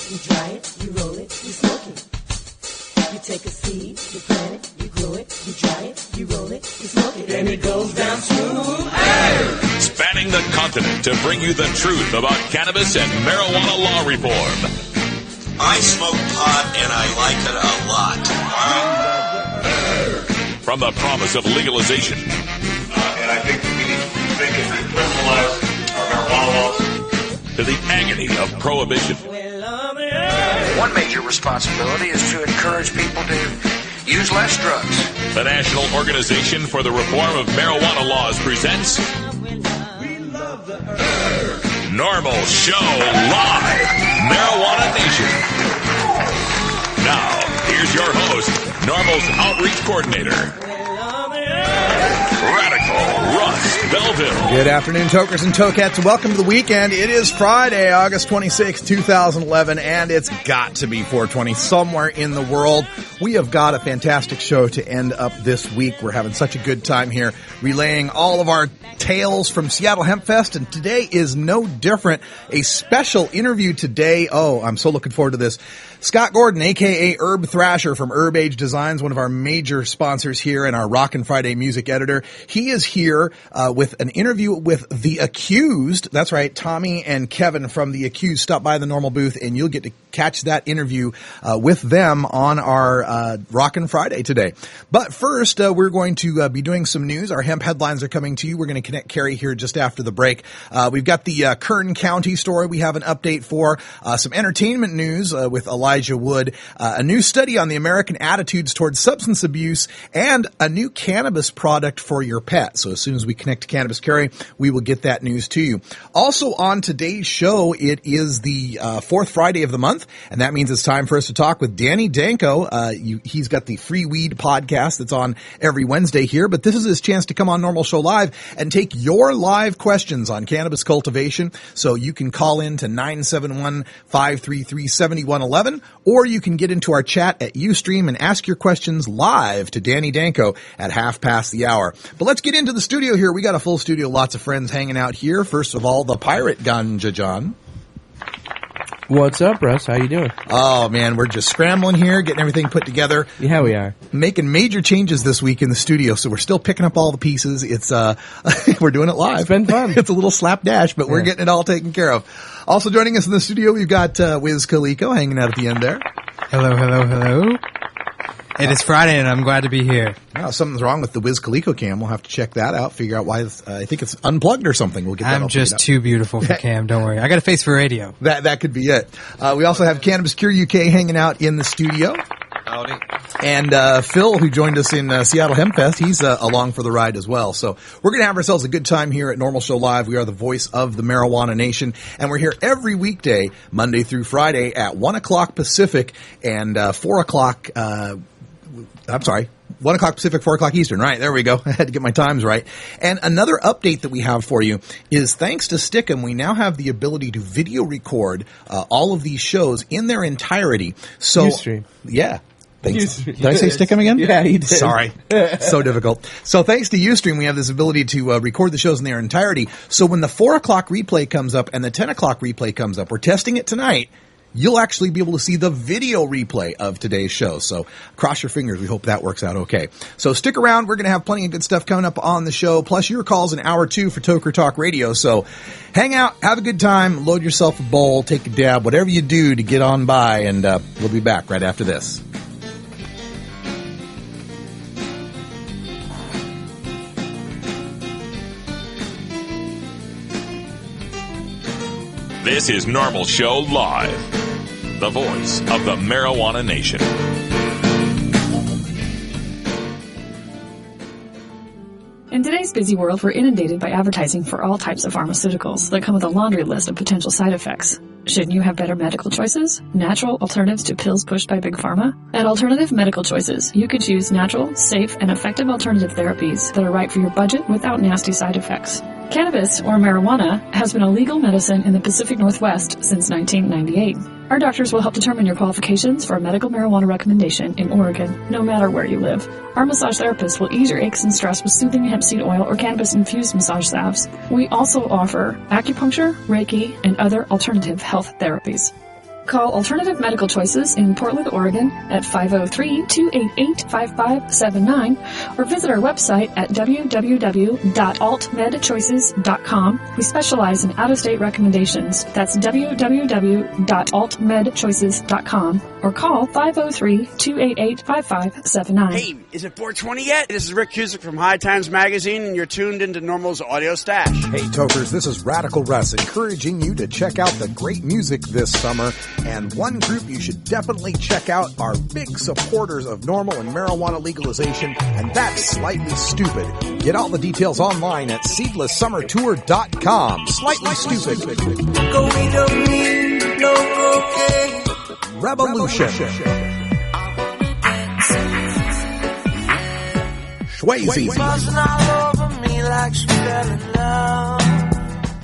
you dry it, you roll it, you smoke it. You take a seed, you plant it, you grow it, you dry it, you roll it, you smoke it, and it goes down smooth. Hey! Spanning the continent to bring you the truth about cannabis and marijuana law reform. I smoke pot and I like it a lot. From the promise of legalization. And I think we need to rethink and decriminalize our marijuana laws. To the agony of prohibition. One major responsibility is to encourage people to use less drugs. The National Organization for the Reform of Marijuana Laws presents Norml Show Live, Marijuana Nation. Now, here's your host, Norml's Outreach Coordinator, Radical Russ Belville. Good afternoon, tokers and tokettes. Welcome to the weekend. It is Friday, August 26, 2011, and it's got to be 420 somewhere in the world. We have got a fantastic show to end up this week. We're having such a good time here, relaying all of our tales from Seattle Hemp Fest, and today is no different. A special interview today. Oh, I'm so looking forward to this. Scott Gordon, a.k.a. Herb Thrasher from Herb Age Designs, one of our major sponsors here and our Rockin' Friday music editor. He is here with an interview with The Accused. That's right, Tommy and Kevin from The Accused stopped by the Norml booth, and you'll get to catch that interview with them on our Rockin' Friday today. But first, we're going to be doing some news. Our hemp headlines are coming to you. We're going to connect Carrie here just after the break. We've got the Kern County story we have an update for, some entertainment news with Elijah Wood, a new study on the American attitudes towards substance abuse, and a new cannabis product for your pet. So as soon as we connect to Cannabis Carrie, we will get that news to you. Also on today's show, it is the fourth Friday of the month, and that means it's time for us to talk with Danny Danko. He's got the Free Weed podcast that's on every Wednesday here, but this is his chance to come on Norml Show Live and take your live questions on cannabis cultivation. So you can call in to 971-533-7111, or you can get into our chat at Ustream and ask your questions live to Danny Danko at 1:30. But let's get into the studio here. We got a full studio, lots of friends hanging out here. First of all, the Pirate Ganja John. What's up, Russ? How you doing? Oh, man, we're just scrambling here, getting everything put together. Yeah, we are. Making major changes this week in the studio, so we're still picking up all the pieces. It's we're doing it live. It's been fun. It's a little slapdash, but we're getting it all taken care of. Also joining us in the studio, we've got Wiz Kaliko hanging out at the end there. Hello, hello, hello. It is Friday, and I'm glad to be here. Wow, something's wrong with the Wiz Kaliko cam. We'll have to check that out, figure out why. I think it's unplugged or something. We'll get that. I'm just too beautiful for cam. Don't worry. I got a face for radio. That could be it. We also have Cannabis Cure UK hanging out in the studio. Howdy. And Phil, who joined us in Seattle Hemp Fest, he's along for the ride as well. So we're going to have ourselves a good time here at Norml Show Live. We are the voice of the Marijuana Nation, and we're here every weekday, Monday through Friday at 1 o'clock Pacific and 4 o'clock 1 o'clock Pacific, 4 o'clock Eastern. Right, there we go. I had to get my times right. And another update that we have for you is thanks to Stickum, we now have the ability to video record all of these shows in their entirety. So, Ustream. Yeah. Thanks. Did I say Stickum again? Yeah, you did. Sorry. So difficult. So thanks to Ustream, we have this ability to record the shows in their entirety. So when the 4 o'clock replay comes up and the 10 o'clock replay comes up, we're testing it tonight, you'll actually be able to see the video replay of today's show. So cross your fingers. We hope that works out okay. So stick around. We're going to have plenty of good stuff coming up on the show, plus your calls in hour 2 for Toker Talk Radio. So hang out, have a good time, load yourself a bowl, take a dab, whatever you do to get on by, and we'll be back right after this. This is Norml Show Live, the voice of the Marijuana Nation. In today's busy world, we're inundated by advertising for all types of pharmaceuticals that come with a laundry list of potential side effects. Shouldn't you have better medical choices? Natural alternatives to pills pushed by Big Pharma? At Alternative Medical Choices, you could choose natural, safe, and effective alternative therapies that are right for your budget without nasty side effects. Cannabis, or marijuana, has been a legal medicine in the Pacific Northwest since 1998. Our doctors will help determine your qualifications for a medical marijuana recommendation in Oregon, no matter where you live. Our massage therapists will ease your aches and stress with soothing hemp seed oil or cannabis-infused massage salves. We also offer acupuncture, Reiki, and other alternative health therapies. Call Alternative Medical Choices in Portland, Oregon at 503-288-5579 or visit our website at www.altmedchoices.com. We specialize in out-of-state recommendations. That's www.altmedchoices.com or call 503-288-5579. Hey, is it 420 yet? This is Rick Cusick from High Times Magazine, and you're tuned into Norml's Audio Stash. Hey, Tokers, this is Radical Russ encouraging you to check out the great music this summer. And one group you should definitely check out are big supporters of Norml and marijuana legalization, and that's Slightly Stupid. Get all the details online at seedlesssummertour.com. Slightly Stupid. Revolution. Swayze.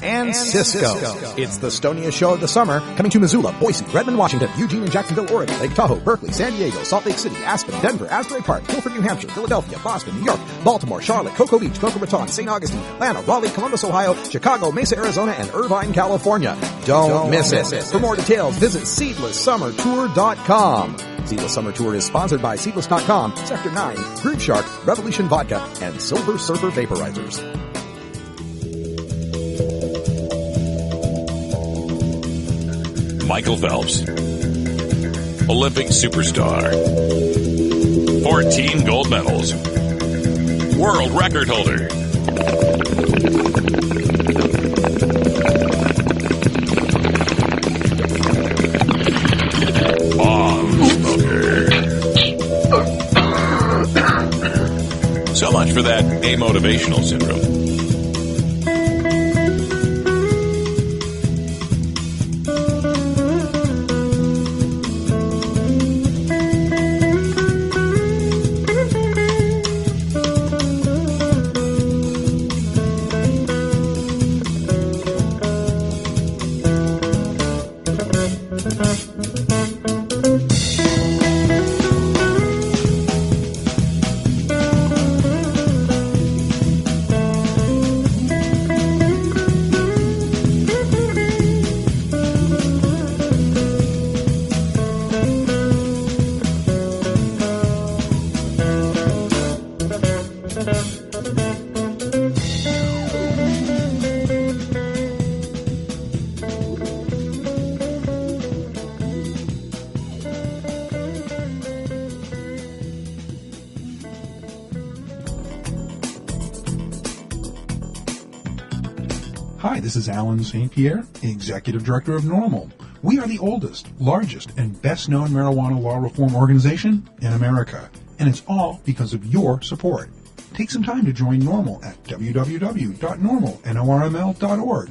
And Cisco. It's the Stonia show of the summer, coming to Missoula, Boise, Redmond, Washington, Eugene and Jacksonville, Oregon, Lake Tahoe, Berkeley, San Diego, Salt Lake City, Aspen, Denver, Asbury Park, Guilford, New Hampshire, Philadelphia, Boston, New York, Baltimore, Charlotte, Cocoa Beach, Boca Raton, St. Augustine, Atlanta, Raleigh, Columbus, Ohio, Chicago, Mesa, Arizona, and Irvine, California. Don't miss it. For more details, visit SeedlessSummerTour.com. Seedless Summer Tour is sponsored by Seedless.com, Sector 9, Groove Shark, Revolution Vodka, and Silver Surfer Vaporizers. Michael Phelps, Olympic superstar, 14 gold medals, world record holder. Bomb smoker. So much for that amotivational syndrome. Hi, this is Alan St. Pierre, Executive Director of Norml. We are the oldest, largest, and best-known marijuana law reform organization in America, and it's all because of your support. Take some time to join Norml at www.norml.org.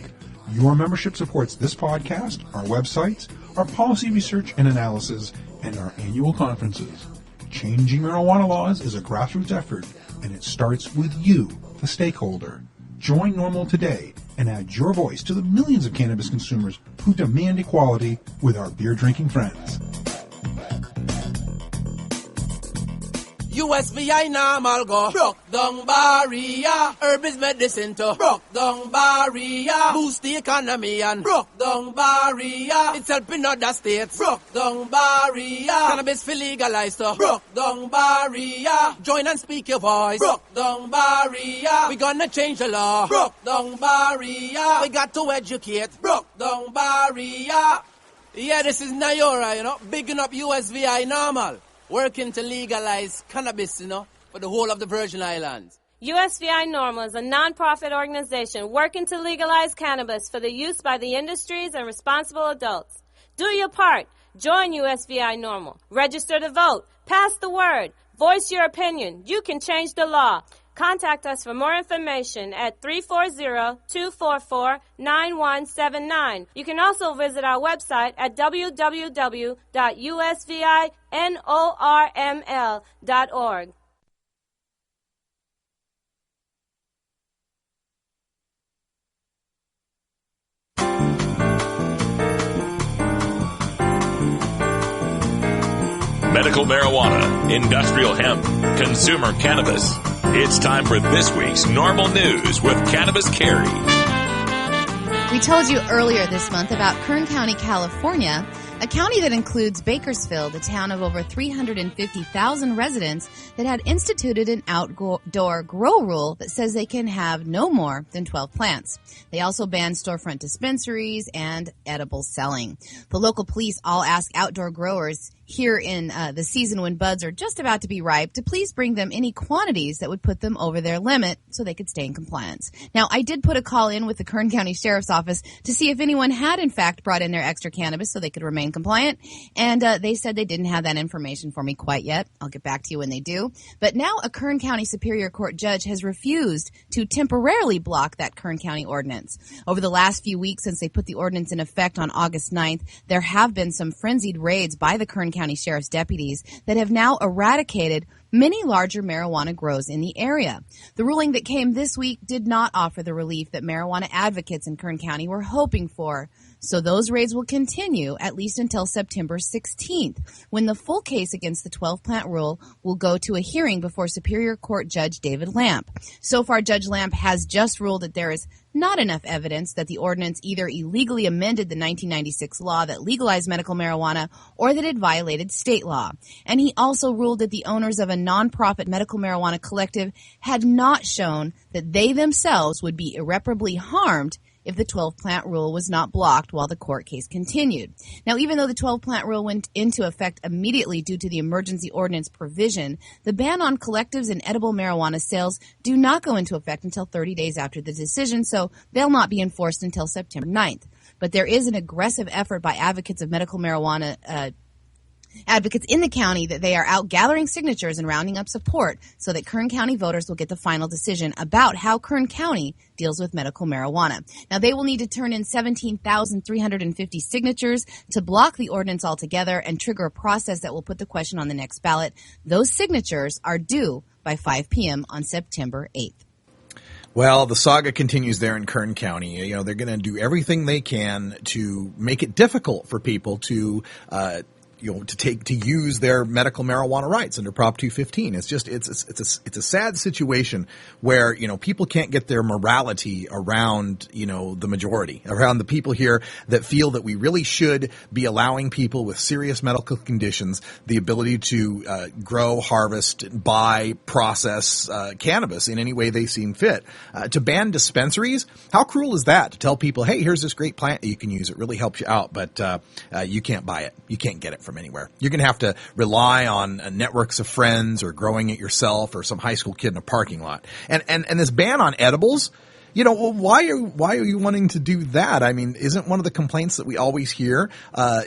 Your membership supports this podcast, our websites, our policy research and analysis, and our annual conferences. Changing marijuana laws is a grassroots effort, and it starts with you, the stakeholder. Join Norml today and add your voice to the millions of cannabis consumers who demand equality with our beer-drinking friends. USVI Norml go broke down barrier. Herb is medicine to broke down barrier. Boost the economy and broke down barrier. It's helping other states broke down barrier. Cannabis for legalized to broke down barrier. Join and speak your voice broke down barrier. We gonna change the law broke down barrier. We got to educate broke down barrier. Yeah, this is Nayora, bigging up USVI Norml. Working to legalize cannabis, for the whole of the Virgin Islands. USVI Norml is a non-profit organization working to legalize cannabis for the use by the industries and responsible adults. Do your part. Join USVI Norml. Register to vote. Pass the word. Voice your opinion. You can change the law. Contact us for more information at 340-244-9179. You can also visit our website at www.usvinorml.org. Medical marijuana, industrial hemp, consumer cannabis. It's time for this week's Norml News with Cannabis Carrie. We told you earlier this month about Kern County, California, A county that includes Bakersfield, a town of over 350,000 residents that had instituted an outdoor grow rule that says they can have no more than 12 plants. They also banned storefront dispensaries and edible selling. The local police all ask outdoor growers here in the season when buds are just about to be ripe to please bring them any quantities that would put them over their limit so they could stay in compliance. Now, I did put a call in with the Kern County Sheriff's Office to see if anyone had in fact brought in their extra cannabis so they could remain compliant, and they said they didn't have that information for me quite yet. I'll get back to you when they do. But now a Kern County Superior Court judge has refused to temporarily block that Kern County ordinance. Over the last few weeks since they put the ordinance in effect on August 9th, there have been some frenzied raids by the Kern County Sheriff's deputies that have now eradicated many larger marijuana grows in the area. The ruling that came this week did not offer the relief that marijuana advocates in Kern County were hoping for. So those raids will continue at least until September 16th, when the full case against the 12-plant rule will go to a hearing before Superior Court Judge David Lamp. So far, Judge Lamp has just ruled that there is not enough evidence that the ordinance either illegally amended the 1996 law that legalized medical marijuana or that it violated state law. And he also ruled that the owners of a nonprofit medical marijuana collective had not shown that they themselves would be irreparably harmed if the 12-plant rule was not blocked while the court case continued. Now, even though the 12-plant rule went into effect immediately due to the emergency ordinance provision, the ban on collectives and edible marijuana sales do not go into effect until 30 days after the decision, so they'll not be enforced until September 9th. But there is an aggressive effort by advocates of medical marijuana advocates in the county that they are out gathering signatures and rounding up support so that Kern County voters will get the final decision about how Kern County deals with medical marijuana. Now, they will need to turn in 17,350 signatures to block the ordinance altogether and trigger a process that will put the question on the next ballot. Those signatures are due by 5 p.m. on September 8th. Well, the saga continues there in Kern County. You know, they're going to do everything they can to make it difficult for people to to use their medical marijuana rights under Prop 215. It's just, it's a sad situation where, people can't get their morality around, the majority, around the people here that feel that we really should be allowing people with serious medical conditions the ability to grow, harvest, buy, process cannabis in any way they seem fit. To ban dispensaries, how cruel is that? To tell people, hey, here's this great plant you can use. It really helps you out, but you can't buy it. You can't get it from anywhere. You're going to have to rely on networks of friends or growing it yourself or some high school kid in a parking lot. And this ban on edibles, why are you wanting to do that? I mean, isn't one of the complaints that we always hear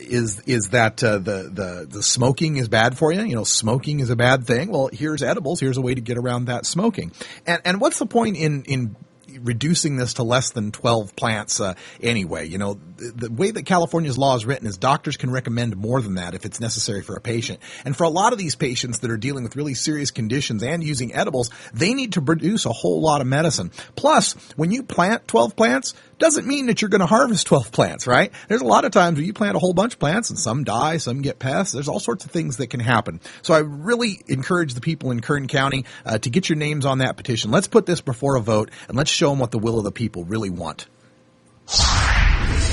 is that the smoking is bad for you? Smoking is a bad thing. Well, here's edibles. Here's a way to get around that smoking. And what's the point in reducing this to less than 12 plants anyway? The way that California's law is written is doctors can recommend more than that if it's necessary for a patient. And for a lot of these patients that are dealing with really serious conditions and using edibles, they need to produce a whole lot of medicine. Plus, when you plant 12 plants, doesn't mean that you're going to harvest 12 plants, right? There's a lot of times where you plant a whole bunch of plants and some die, some get pests. There's all sorts of things that can happen. So I really encourage the people in Kern County to get your names on that petition. Let's put this before a vote and let's show them what the will of the people really want.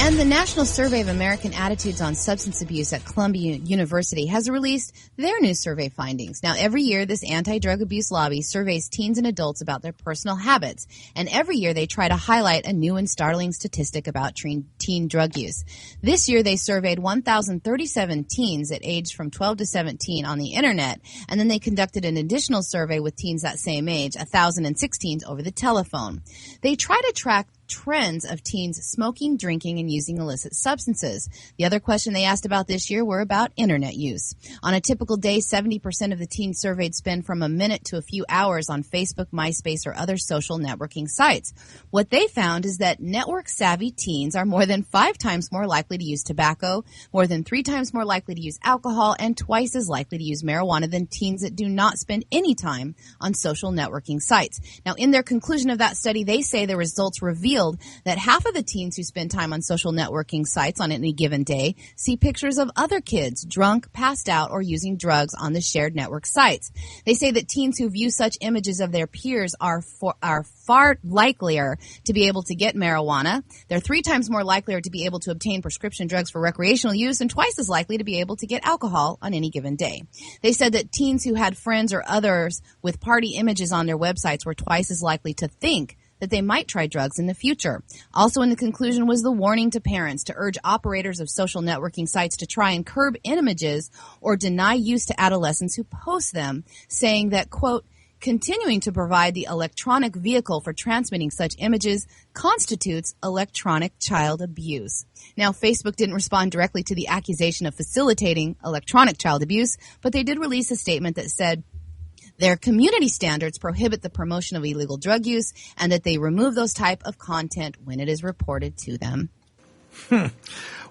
And the National Survey of American Attitudes on Substance Abuse at Columbia University has released their new survey findings. Now, every year, this anti-drug abuse lobby surveys teens and adults about their personal habits. And every year, they try to highlight a new and startling statistic about teen drug use. This year, they surveyed 1,037 teens at age from 12 to 17 on the Internet. And then they conducted an additional survey with teens that same age, 1,016 over the telephone. They try to track trends of teens smoking, drinking, and using illicit substances. The other question they asked about this year were about internet use. On a typical day, 70% of the teens surveyed spend from a minute to a few hours on Facebook, MySpace, or other social networking sites. What they found is that network-savvy teens are more than 5 times more likely to use tobacco, more than 3 times more likely to use alcohol, and twice as likely to use marijuana than teens that do not spend any time on social networking sites. Now, in their conclusion of that study, they say the results reveal revealed that half of the teens who spend time on social networking sites on any given day see pictures of other kids drunk, passed out, or using drugs on the shared network sites. They say that teens who view such images of their peers are far likelier to be able to get marijuana. They're 3 times more likelier to be able to obtain prescription drugs for recreational use and twice as likely to be able to get alcohol on any given day. They said that teens who had friends or others with party images on their websites were twice as likely to think that they might try drugs in the future. Also in the conclusion was the warning to parents to urge operators of social networking sites to try and curb images or deny use to adolescents who post them, saying that, quote, continuing to provide the electronic vehicle for transmitting such images constitutes electronic child abuse. Now, Facebook didn't respond directly to the accusation of facilitating electronic child abuse, but they did release a statement that said their community standards prohibit the promotion of illegal drug use and that they remove those type of content when it is reported to them.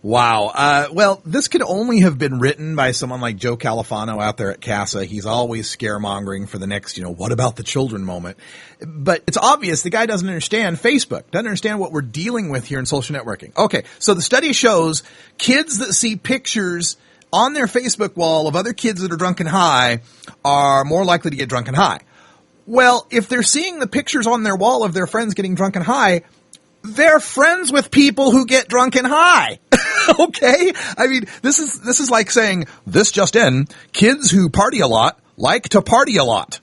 Wow. Well, this could only have been written by someone like Joe Califano out there at CASA. He's always scaremongering for the next, what about the children moment. But it's obvious the guy doesn't understand Facebook, doesn't understand what we're dealing with here in social networking. Okay, so the study shows kids that see pictures on their Facebook wall of other kids that are drunk and high are more likely to get drunk and high. Well, if they're seeing the pictures on their wall of their friends getting drunk and high, they're friends with people who get drunk and high. Okay? I mean, this is like saying, this just in, kids who party a lot like to party a lot.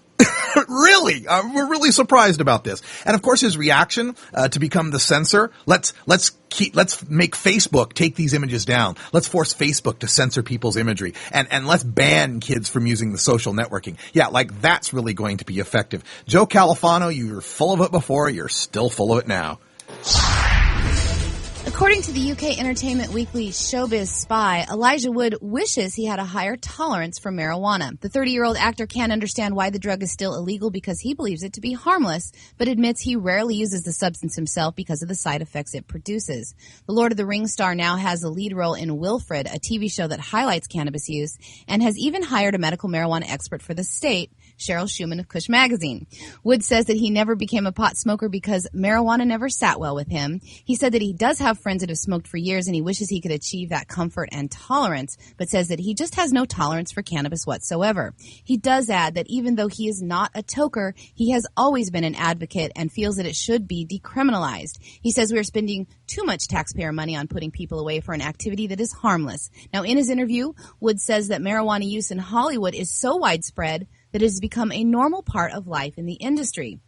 Really? We're really surprised about this. And of course his reaction, to become the censor, let's make Facebook take these images down. Let's force Facebook to censor people's imagery. And let's ban kids from using the social networking. Yeah, like that's really going to be effective. Joe Califano, you were full of it before, you're still full of it now. According to the UK Entertainment Weekly Showbiz Spy, Elijah Wood wishes he had a higher tolerance for marijuana. The 30-year-old actor can't understand why the drug is still illegal because he believes it to be harmless, but admits he rarely uses the substance himself because of the side effects it produces. The Lord of the Rings star now has a lead role in Wilfred, a TV show that highlights cannabis use, and has even hired a medical marijuana expert for the state, Cheryl Schumann of Kush Magazine. Wood says that he never became a pot smoker because marijuana never sat well with him. He said that he does have friends that have smoked for years and he wishes he could achieve that comfort and tolerance, but says that he just has no tolerance for cannabis whatsoever. He does add that even though he is not a toker, he has always been an advocate and feels that it should be decriminalized. He says we are spending too much taxpayer money on putting people away for an activity that is harmless. Now, in his interview, Wood says that marijuana use in Hollywood is so widespread that it has become a normal part of life in the industry.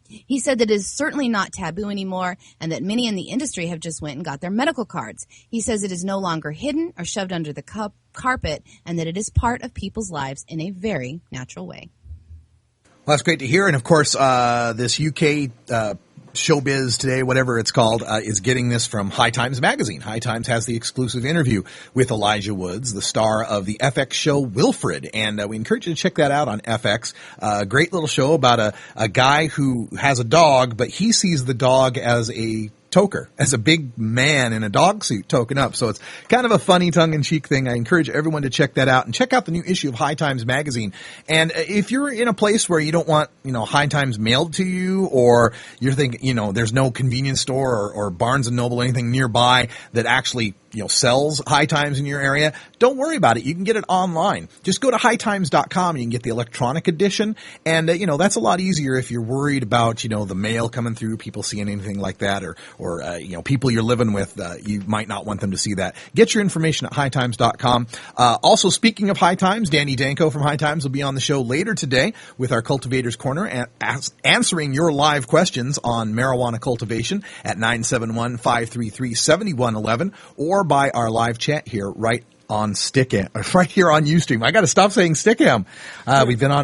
He said that it is certainly not taboo anymore and that many in the industry have just went and got their medical cards. He says it is no longer hidden or shoved under the carpet and that it is part of people's lives in a very natural way. Well, that's great to hear. And of course, this UK Showbiz Today, whatever it's called, is getting this from High Times Magazine. High Times has the exclusive interview with Elijah Woods, the star of the FX show Wilfred. And we encourage you to check that out on FX. Great little show about a guy who has a dog, but he sees the dog as a toker, as a big man in a dog suit token up. So it's kind of a funny tongue-in-cheek thing. I encourage everyone to check that out and check out the new issue of High Times Magazine. And if you're in a place where you don't want, High Times mailed to you, or you're thinking, there's no convenience store or Barnes and Noble or anything nearby that actually sells High Times in your area, don't worry about it. You can get it online. Just go to hightimes.com and you can get the electronic edition. And, that's a lot easier if you're worried about, the mail coming through, people seeing anything like that, or people you're living with, you might not want them to see that. Get your information at hightimes.com. Also, speaking of High Times, Danny Danko from High Times will be on the show later today with our Cultivators Corner and answering your live questions on marijuana cultivation at 971-533-7111 or by our live chat here right on Stickam, right here on Ustream. I got to stop saying Stickam.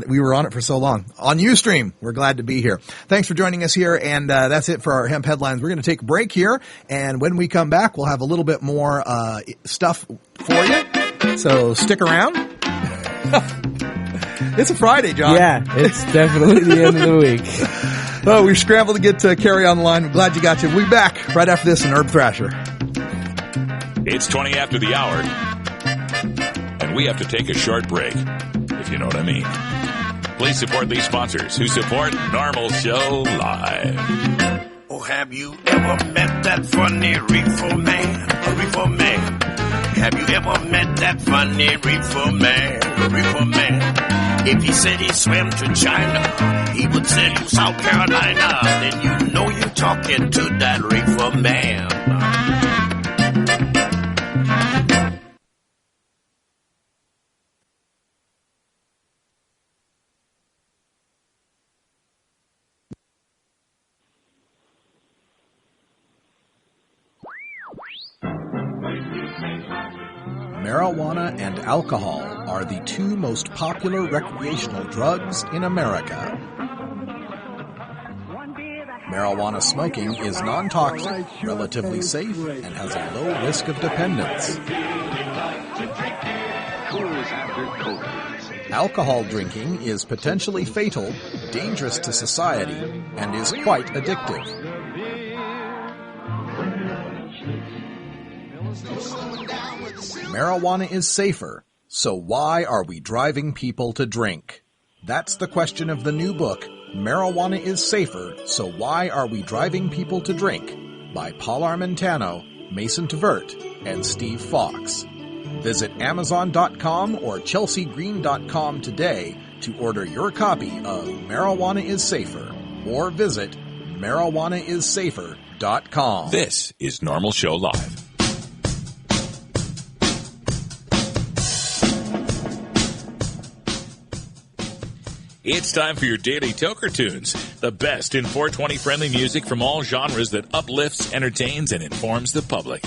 We were on it for so long. On Ustream, we're glad to be here. Thanks for joining us here, and that's it for our hemp headlines. We're going to take a break here, and when we come back, we'll have a little bit more stuff for you. So stick around. It's a Friday, John. Yeah, it's definitely the end of the week. Oh, we scrambled to get Carrie on the line. I'm glad you got you. We'll be back right after this in Herb Thrasher. It's 20 after the hour, and we have to take a short break, if you know what I mean. Please support these sponsors who support Norml Show Live. Oh, have you ever met that funny reefer man? A reefer man. Have you ever met that funny reefer man? A reefer man. If he said he swam to China, he would sell you South Carolina. Then you know you're talking to that reefer man. Marijuana and alcohol are the two most popular recreational drugs in America. Marijuana smoking is non-toxic, relatively safe, and has a low risk of dependence. Alcohol drinking is potentially fatal, dangerous to society, and is quite addictive. Marijuana is safer, so why are we driving people to drink? That's the question of the new book, Marijuana is Safer, So Why Are We Driving People to Drink? By Paul Armentano, Mason Tvert, and Steve Fox. Visit Amazon.com or ChelseaGreen.com today to order your copy of Marijuana is Safer, or visit MarijuanaIsSafer.com. This is Norml Show Live. It's time for your daily Toker Tunes, the best in 420 friendly music from all genres that uplifts, entertains, and informs the public.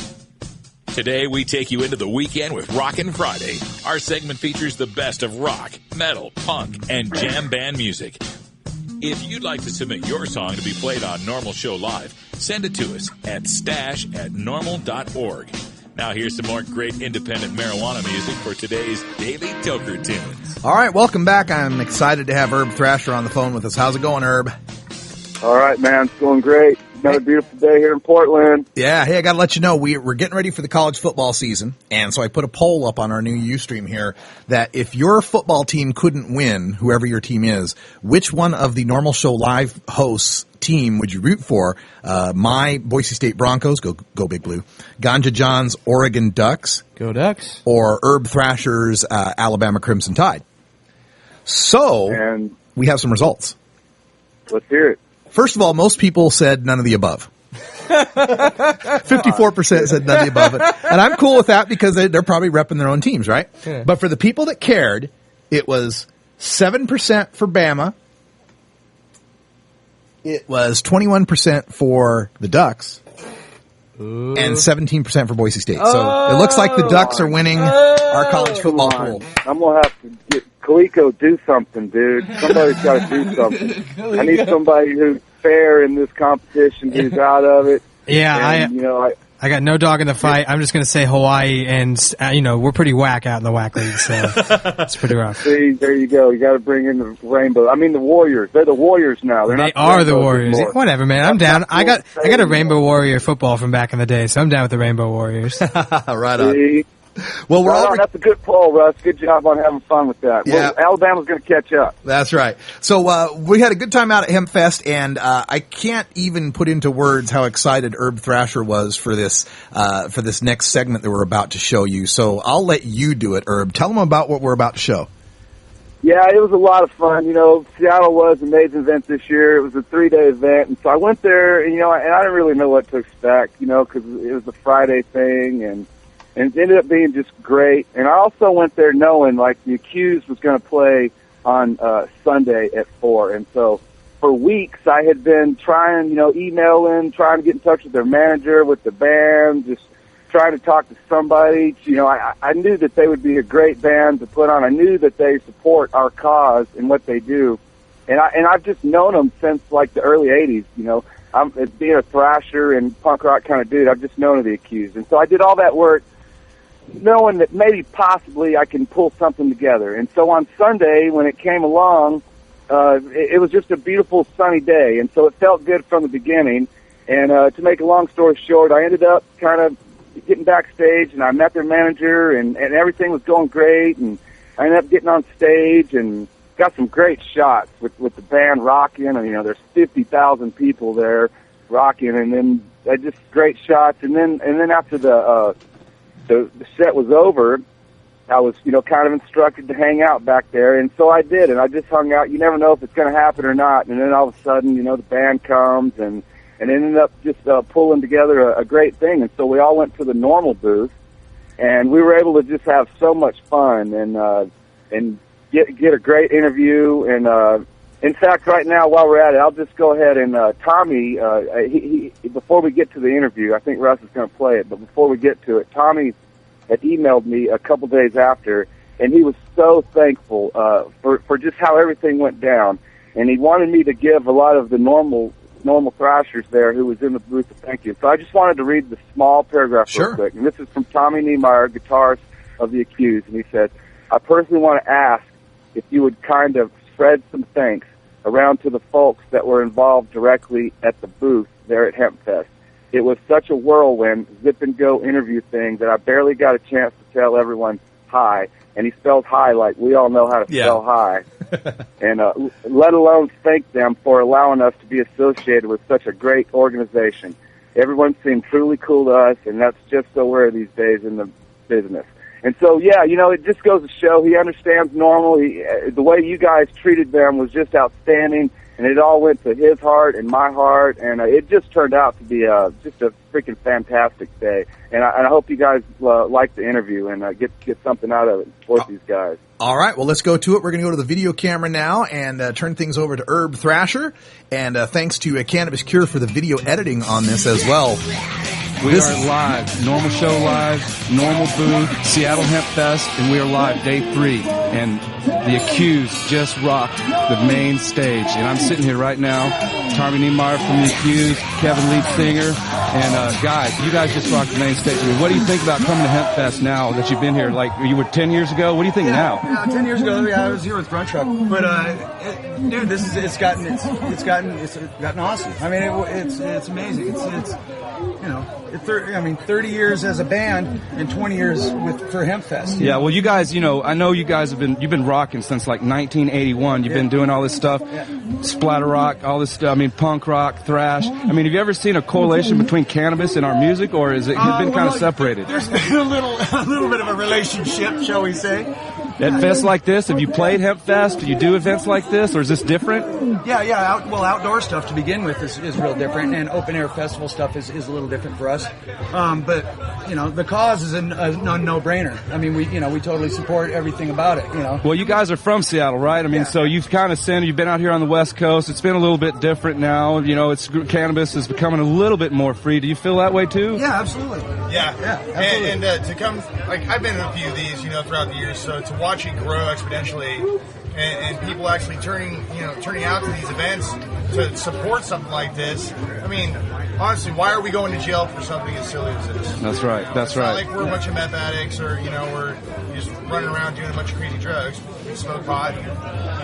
Today, we take you into the weekend with Rockin' Friday. Our segment features the best of rock, metal, punk, and jam band music. If you'd like to submit your song to be played on Norml Show Live, send it to us at stash@norml.org. Now here's some more great independent marijuana music for today's Daily Toker Tunes. All right, welcome back. I'm excited to have Herb Thrasher on the phone with us. How's it going, Herb? All right, man. It's going great. Another beautiful day here in Portland. Yeah, hey, I got to let you know, we're getting ready for the college football season, and so I put a poll up on our new Ustream here that if your football team couldn't win, whoever your team is, which one of the Norml Show Live hosts' team would you root for? My Boise State Broncos, go Big Blue, Ganja John's Oregon Ducks, go Ducks, or Herb Thrasher's Alabama Crimson Tide. So, we have some results. Let's hear it. First of all, most people said none of the above. 54% said none of the above. And I'm cool with that because they're probably repping their own teams, right? Yeah. But for the people that cared, it was 7% for Bama. It was 21% for the Ducks. Ooh. And 17% for Boise State. So it looks like the Ducks are winning our college football pool. I'm going to have to get Coleco do something, dude. Somebody's got to do something. I need somebody who's fair in this competition, who's out of it. Yeah, and, I got no dog in the fight. I'm just going to say Hawaii, and we're pretty whack out in the whack league, so it's pretty rough. See, there you go. You got to bring in the rainbow. I mean, the Warriors. They're the Warriors now. They are the Warriors. Whatever, man. I'm down. I got a Rainbow Warrior football from back in the day, so I'm down with the Rainbow Warriors. Right on. See? Well, that's a good poll, Russ. Good job on having fun with that. Yeah. Well, Alabama's going to catch up. That's right. So we had a good time out at HempFest, and I can't even put into words how excited Herb Thrasher was for this next segment that we're about to show you. So I'll let you do it, Herb. Tell them about what we're about to show. Yeah, it was a lot of fun. Seattle was an amazing event this year. It was a 3-day event, and so I went there, and I didn't really know what to expect, because it was a Friday thing, and it ended up being just great. And I also went there knowing, the Accused was going to play on Sunday at 4. And so for weeks I had been trying, emailing, trying to get in touch with their manager, with the band, just trying to talk to somebody. I knew that they would be a great band to put on. I knew that they support our cause and what they do. And I've just known them since, the early 80s, I'm being a thrasher and punk rock kind of dude. I've just known of the Accused. And so I did all that work, knowing that maybe possibly I can pull something together. And so on Sunday, when it came along, it was just a beautiful sunny day, and so it felt good from the beginning. And to make a long story short, I ended up kind of getting backstage, and I met their manager, and everything was going great, and I ended up getting on stage and got some great shots with the band rocking, and there's 50,000 people there. rocking, and then just great shots. And then after the set was over, I was, kind of instructed to hang out back there, and so I did, and I just hung out. You never know if it's going to happen or not, and then all of a sudden, the band comes, and it ended up just pulling together a great thing, and so we all went to the Norml booth, and we were able to just have so much fun, and get a great interview, and in fact, right now, while we're at it, I'll just go ahead and Tommy, he before we get to the interview, I think Russ is going to play it, but before we get to it, Tommy had emailed me a couple days after, and he was so thankful for just how everything went down, and he wanted me to give a lot of the Norml thrashers there who was in the booth a thank you. So I just wanted to read the small paragraph real quick, and this is from Tommy Niemeyer, guitarist of The Accused, and he said, I personally want to ask if you would kind of spread some thanks around to the folks that were involved directly at the booth there at HempFest. It was such a whirlwind, zip-and-go interview thing that I barely got a chance to tell everyone hi. And he spells hi like we all know how to spell hi. And let alone thank them for allowing us to be associated with such a great organization. Everyone seemed truly cool to us, and that's just so rare these days in the business. And so, yeah, it just goes to show he understands Norml. The way you guys treated them was just outstanding, and it all went to his heart and my heart, and it just turned out to be just a freaking fantastic day. And I hope you guys like the interview and get something out of it for these guys. All right, well, let's go to it. We're going to go to the video camera now and turn things over to Herb Thrasher. And thanks to Cannabis Cure for the video editing on this as well. We are live, Norml Show Live, Norml Booth, Seattle Hemp Fest, and we are live day 3. And The Accused just rocked the main stage. And I'm sitting here right now, Tommy Niemeyer from The Accused, Kevin lead singer, and guys, you guys just rocked the main stage. I mean, what do you think about coming to Hemp Fest now that you've been here? Like, you were 10 years ago? What do you think now? Yeah, 10 years ago, I was here with Grunt Truck. But, dude, it's gotten awesome. I mean, it's amazing. It's 30 years as a band and 20 years for HempFest. Yeah, well, you guys, I know you guys you've been rocking since like 1981. You've been doing all this stuff, splatter rock, all this stuff. I mean, punk rock, thrash. I mean, have you ever seen a correlation between cannabis and our music, or is it been kind of separated? There's a little bit of a relationship, shall we say. At fests like this, have you played Hemp Fest? Do you do events like this, or is this different? Yeah. Outdoor stuff to begin with is real different, and open air festival stuff is a little different for us. But the cause is a no-brainer. I mean, we totally support everything about it. Well, you guys are from Seattle, right? I mean, so you've kind of you've been out here on the West Coast. It's been a little bit different now. Cannabis is becoming a little bit more free. Do you feel that way too? Yeah, absolutely. Yeah, absolutely. And to come, I've been in a few of these, throughout the years. So to watch it grow exponentially, and people actually turning out to these events to support something like this. I mean, honestly, why are we going to jail for something as silly as this? That's right. It's not like we're a bunch of meth addicts, or we're just running around doing a bunch of crazy drugs. We smoke pot.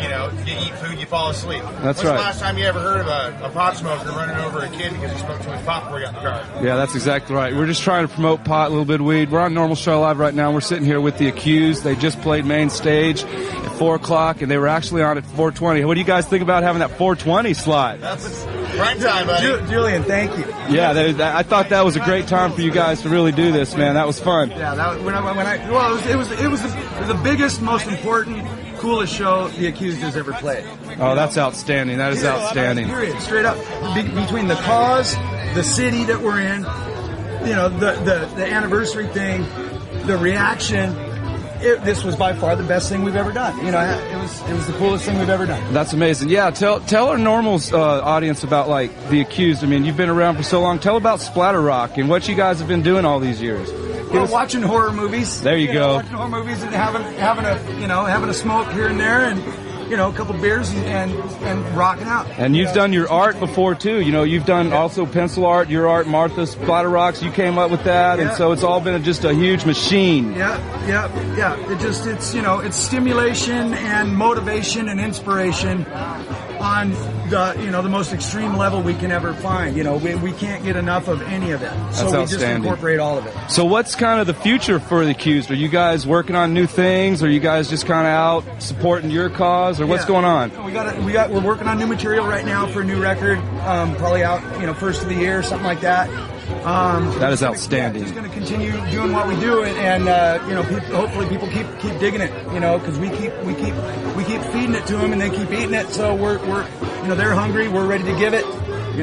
You eat food, you fall asleep. That's When's right. the last time you ever heard of a pot smoker running over a kid because he smoked too much pot before he got in the car? Yeah, that's exactly right. We're just trying to promote pot, a little bit of weed. We're on Norml Show Live right now. We're sitting here with The Accused. They just played main stage at 4 o'clock, and they were actually on at 4:20. What do you guys think about having that 4:20 slot? That's prime time, buddy. Julian, thank you. Yeah, I thought that was a great time for you guys to really do this, man. That was fun. Yeah, it was the biggest, most important, coolest show The Accused has ever played. Oh, that's outstanding. That is outstanding. Period. Straight up. Between the cause, the city that we're in, the anniversary thing, the reaction. This was by far the best thing we've ever done. It was the coolest thing we've ever done. That's amazing. Yeah, tell our Norml's audience about The Accused. I mean, you've been around for so long. Tell about splatter rock and what you guys have been doing all these years. Well, watching horror movies. There you go. Watching horror movies and having a smoke here and there, and a couple beers and rocking out. And you've done your art before too. You've done also pencil art, your art, Martha Splatter Rocks. You came up with that, and so it's all been just a huge machine. Yeah. It's stimulation and motivation and inspiration on the most extreme level we can ever find. We can't get enough of any of it. So we just incorporate all of it. So what's kind of the future for The Accused? Are you guys working on new things? Are you guys just kind of out supporting your cause? was, or what's going on? We're working on new material right now for a new record, probably out, first of the year, something like that. That is outstanding. Just going to continue doing what we do, and hopefully people keep digging it, because we keep feeding it to them, and they keep eating it. So we're they're hungry, we're ready to give it. We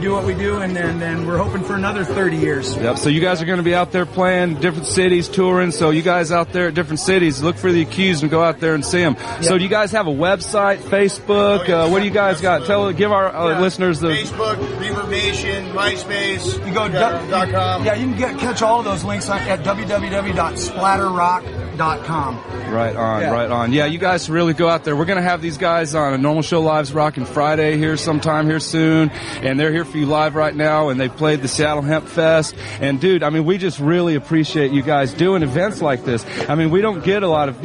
do what we do, and then we're hoping for another 30 years. Yep. So you guys are going to be out there playing different cities, touring. So you guys out there at different cities, look for the Accused and go out there and see them. Yep. So do you guys have a website, Facebook? What do you guys got? Give our listeners the Facebook, Reverb Nation, MySpace. You go .com. Yeah, you can catch all of those links at www.splatterrock.com. Right on. Yeah, you guys really go out there. We're going to have these guys on a Norml Show Live's Rockin' Friday here sometime here soon. And they're here for you live right now, and they've played the Seattle Hemp Fest. And, dude, we just really appreciate you guys doing events like this. We don't get a lot of,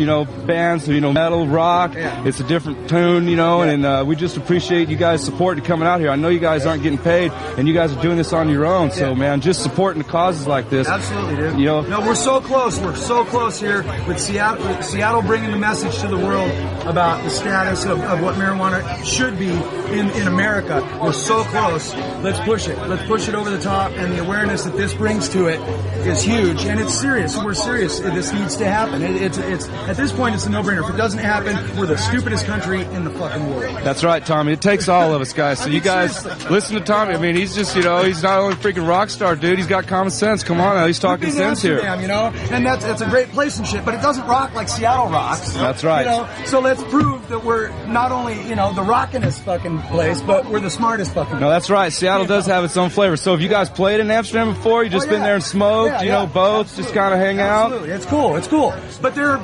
bands, metal, rock. Yeah. It's a different tune, and we just appreciate you guys supporting coming out here. I know you guys aren't getting paid, and you guys are doing this on your own. So, man, just supporting the causes like this. Absolutely, dude. No, we're so close. We're so close here with Seattle bringing the message to the world about the status of what marijuana should be in America. We're so close. Let's push it. Let's push it over the top, and the awareness that this brings to it is huge, and it's serious. We're serious. This needs to happen. It's at this point, it's a no-brainer. If it doesn't happen, we're the stupidest country in the fucking world. That's right, Tommy. It takes all of us, guys. So you guys listen to Tommy. He's just, he's not only a freaking rock star, dude. He's got common sense. Come on, he's talking sense here. And that's a great place and shit, but it doesn't rock like Seattle rocks. That's right. So let's prove that we're not only, the rockinest fucking place, but we're the smartest fucking place. No, that's right. Seattle does have its own flavor. So have you guys played in Amsterdam before? You just been there and smoked, both, just kind of hang out? Absolutely. It's cool. But they're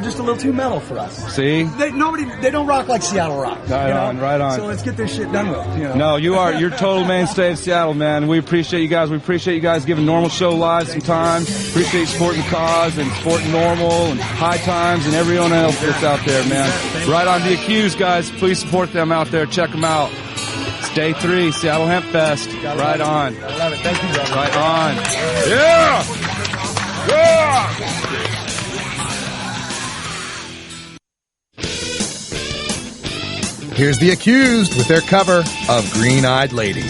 just a little too metal for us. See? They don't rock like Seattle rocks. Right on. So let's get this shit done with. No, you're total mainstay of Seattle, man. We appreciate you guys. We appreciate you guys giving Norml Show Live some time. Appreciate you supporting the cause and supporting Norml and High Times and everyone else that's out there, man. Right on the Accused, guys. Please support them out there. Check them out. It's day 3, Seattle Hemp Fest. Right on. I love it. Thank you, guys. Right on. Yeah! Here's the Accused with their cover of Green Eyed Lady.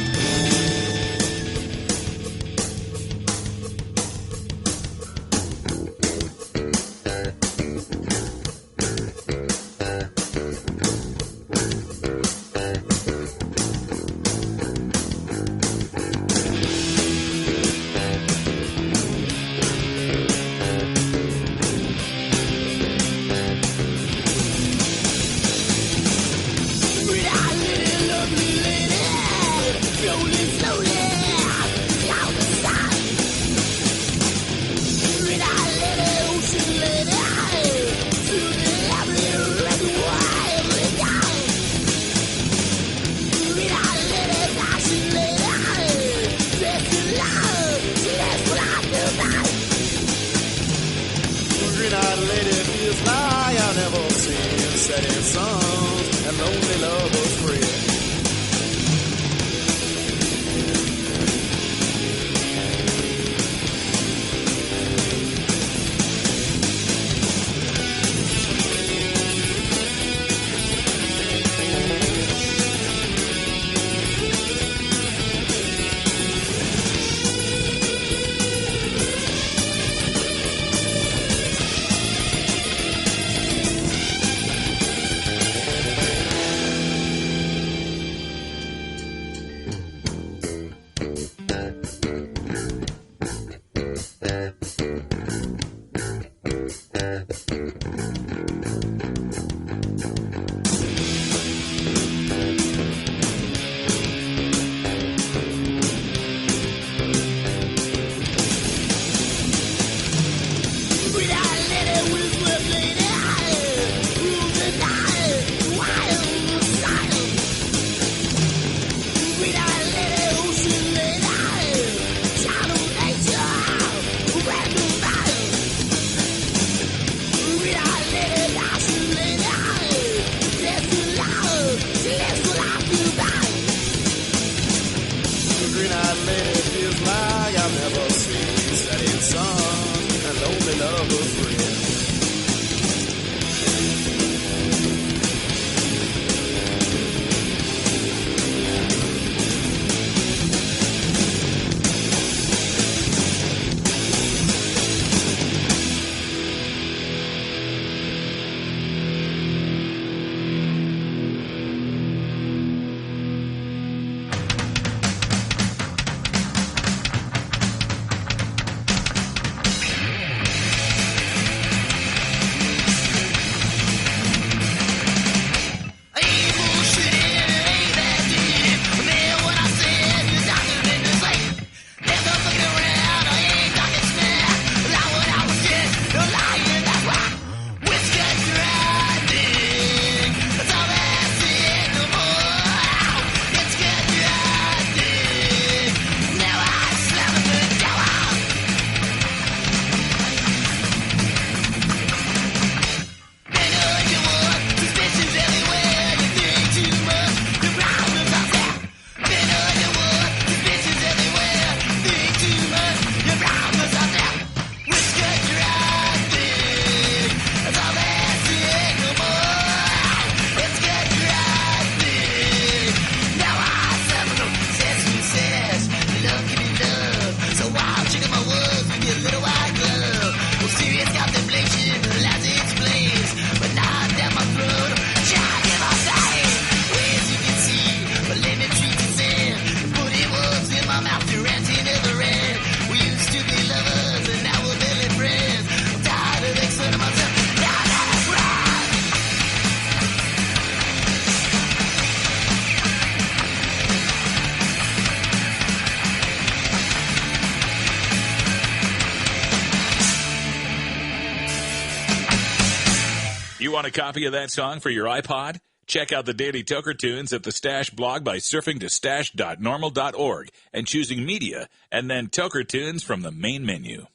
You want a copy of that song for your iPod? Check out the Daily Toker Tunes at the Stash blog by surfing to stash.norml.org and choosing Media and then Toker Tunes from the main menu.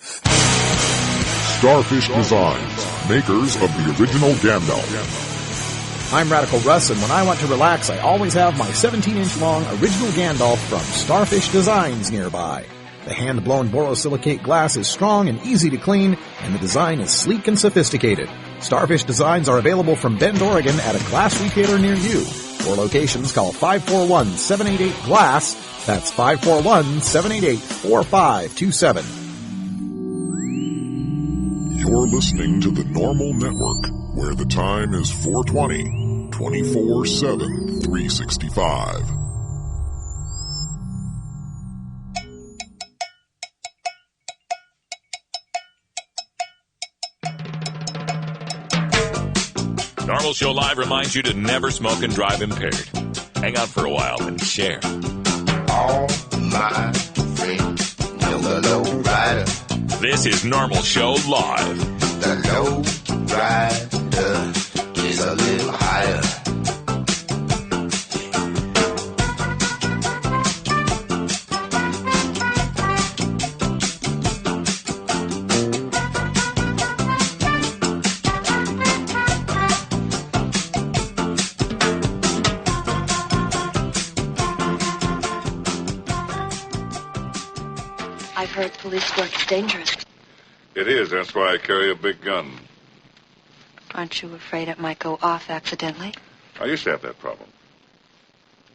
Starfish Designs, makers of the original Gandalf. I'm Radical Russ, and when I want to relax, I always have my 17-inch long original Gandalf from Starfish Designs nearby. The hand-blown borosilicate glass is strong and easy to clean, and the design is sleek and sophisticated. Starfish Designs are available from Bend, Oregon at a glass retailer near you. For locations, call 541-788-GLASS. That's 541-788-4527. You're listening to the Norml Network, where the time is 4:20, 24/7, 365. Norml Show Live reminds you to never smoke and drive impaired. Hang out for a while and share. All my friends know the low rider. This is Norml Show Live. The low rider is a little higher. I've heard police work is dangerous. It is. That's why I carry a big gun. Aren't you afraid it might go off accidentally? I used to have that problem.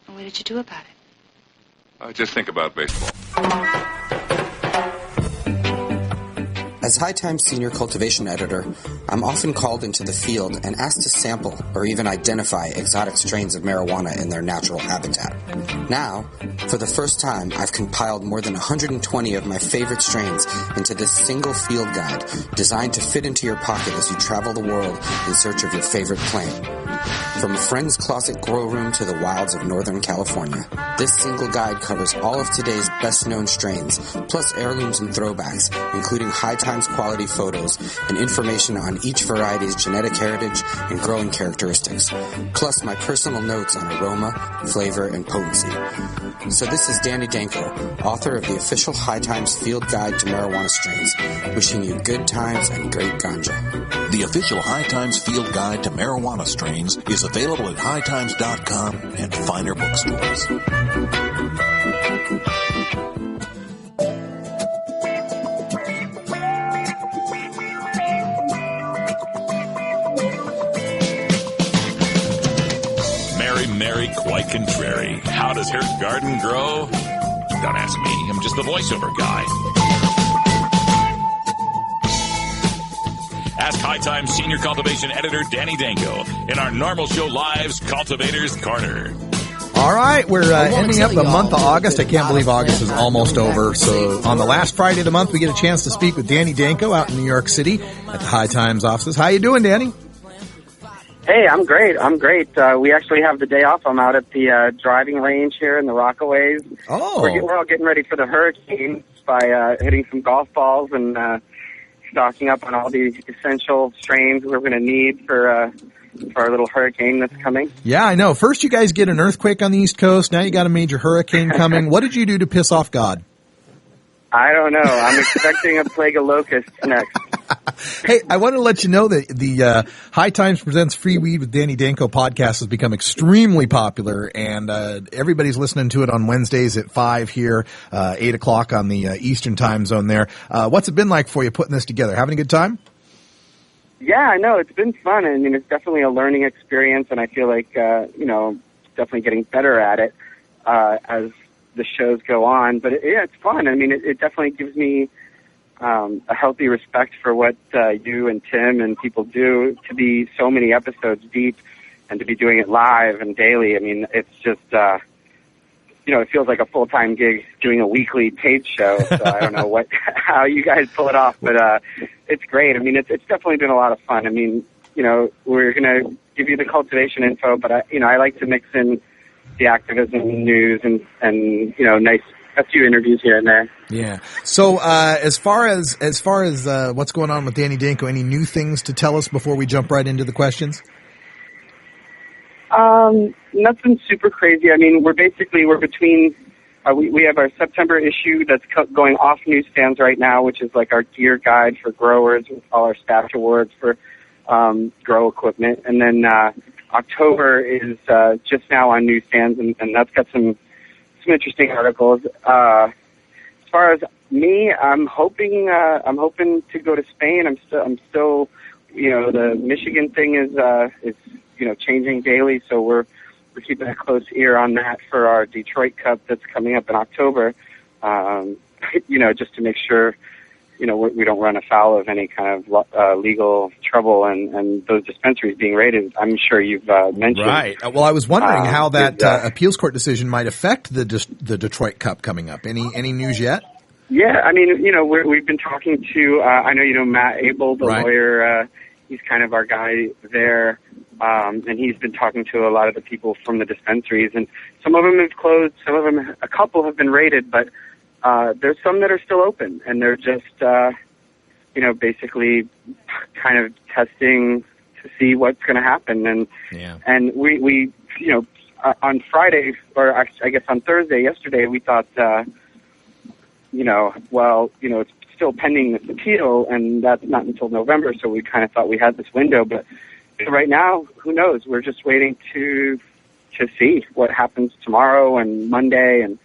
And what did you do about it? I just think about baseball. As High Times Senior Cultivation Editor, I'm often called into the field and asked to sample or even identify exotic strains of marijuana in their natural habitat. Now, for the first time, I've compiled more than 120 of my favorite strains into this single field guide designed to fit into your pocket as you travel the world in search of your favorite plant. From a friend's closet grow room to the wilds of Northern California, this single guide covers all of today's best-known strains, plus heirlooms and throwbacks, including High Times quality photos and information on each variety's genetic heritage and growing characteristics, plus my personal notes on aroma, flavor, and potency. So this is Danny Danko, author of the official High Times Field Guide to Marijuana Strains, wishing you good times and great ganja. The official High Times Field Guide to Marijuana Strains is available at hightimes.com and finer bookstores. Mary, quite contrary. How does her garden grow? Don't ask me. I'm just the voiceover guy. Ask High Times Senior Cultivation Editor Danny Danko in our Norml Show Live's Cultivators Corner. All right, we're ending up the month of August. I can't believe August is almost over. So on the last Friday of the month, we get a chance to speak with Danny Danko out in New York City at the High Times offices. How you doing, Danny? Hey, I'm great. We actually have the day off. I'm out at the driving range here in the Rockaways. Oh. We're all getting ready for the hurricane by hitting some golf balls and stocking up on all the essential strains we're going to need for our little hurricane that's coming. Yeah, I know. First you guys get an earthquake on the East Coast. Now you got a major hurricane coming. What did you do to piss off God? I don't know. I'm expecting a plague of locusts next. Hey, I want to let you know that the High Times Presents Free Weed with Danny Danko podcast has become extremely popular, and everybody's listening to it on Wednesdays at 5 here, 8 o'clock on the Eastern time zone there. What's it been like for you putting this together? Having a good time? Yeah, I know. It's been fun. I mean, it's definitely a learning experience, and I feel like, definitely getting better at it as the shows go on. But, it's fun. I mean, it definitely gives me a healthy respect for what you and Tim and people do to be so many episodes deep and to be doing it live and daily. I mean, it's just, it feels like a full-time gig doing a weekly tape show. So I don't know how you guys pull it off, but it's great. I mean, it's definitely been a lot of fun. I mean, we're going to give you the cultivation info, but I like to mix in the activism news and nice a few interviews here and there. Yeah. So as far as what's going on with Danny Danko, any new things to tell us before we jump right into the questions? Nothing super crazy. I mean, we're between. We have our September issue that's going off newsstands right now, which is like our gear guide for growers with all our staff awards for grow equipment. And then October is just now on newsstands, and that's got some interesting articles. As far as me, I'm hoping to go to Spain. I'm still, the Michigan thing is changing daily, so we're keeping a close ear on that for our Detroit Cup that's coming up in October. Just to make sure, we don't run afoul of any kind of legal trouble and those dispensaries being raided. I'm sure you've mentioned. Right. Well, I was wondering how that appeals court decision might affect the Detroit Cup coming up. Any news yet? Yeah, I mean, we've been talking to, I know Matt Abel, the lawyer. He's kind of our guy there. And he's been talking to a lot of the people from the dispensaries, and some of them have closed, a couple have been raided, but there's some that are still open, and they're just, basically kind of testing to see what's going to happen. And we on Friday, or I guess on Thursday, yesterday, we thought, it's still pending this appeal, and that's not until November, so we kind of thought we had this window, but right now, who knows? We're just waiting to see what happens tomorrow and Monday, and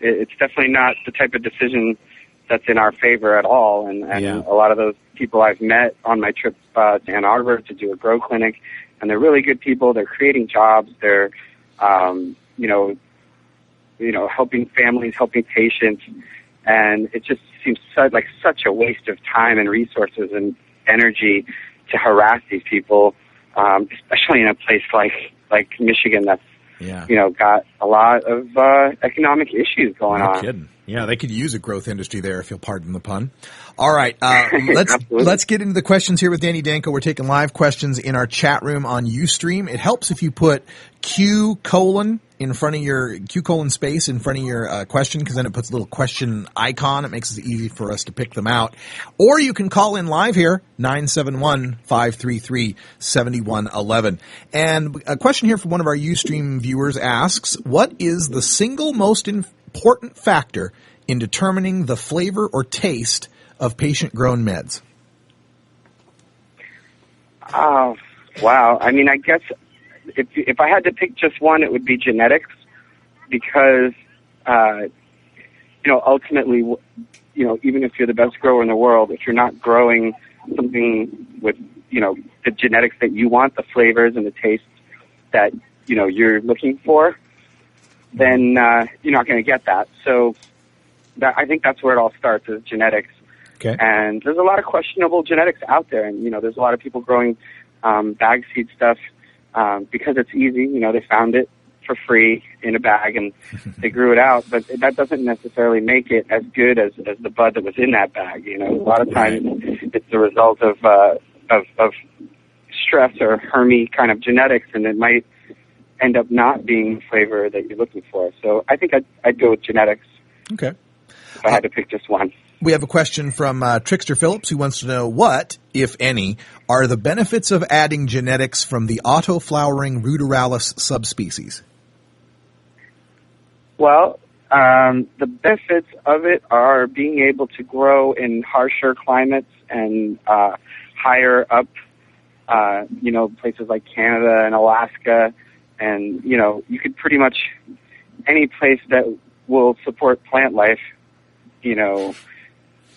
it's definitely not the type of decision that's in our favor at all. And a lot of those people I've met on my trip to Ann Arbor to do a grow clinic, and they're really good people. They're creating jobs. They're helping families, helping patients, and it just seems like such a waste of time and resources and energy to harass these people, especially in a place like Michigan that's got a lot of economic issues going on. No kidding. Yeah, they could use a growth industry there, if you'll pardon the pun. All right, let's get into the questions here with Danny Danko. We're taking live questions in our chat room on Ustream. It helps if you put Q in front of your space in front of your question, because then it puts a little question icon. It makes it easy for us to pick them out. Or you can call in live here, 971-533-7111. And a question here from one of our Ustream viewers asks, what is the single most important factor in determining the flavor or taste of patient-grown meds? Oh, wow. I mean, I guess if I had to pick just one, it would be genetics, because, ultimately, even if you're the best grower in the world, if you're not growing something with, the genetics that you want, the flavors and the tastes that, you're looking for, then you're not going to get that. So I think that's where it all starts, is genetics. Okay. And there's a lot of questionable genetics out there, and, there's a lot of people growing bag seed stuff because it's easy. They found it for free in a bag and they grew it out, but that doesn't necessarily make it as good as the bud that was in that bag. A lot of times it's the result of stress or Hermy kind of genetics, and it might end up not being the flavor that you're looking for. So I think I'd go with genetics. Okay. If I had to pick just one. We have a question from Trickster Phillips, who wants to know what, if any, are the benefits of adding genetics from the auto-flowering ruderalis subspecies? Well, the benefits of it are being able to grow in harsher climates and higher up, places like Canada and Alaska. And, you could pretty much, any place that will support plant life, you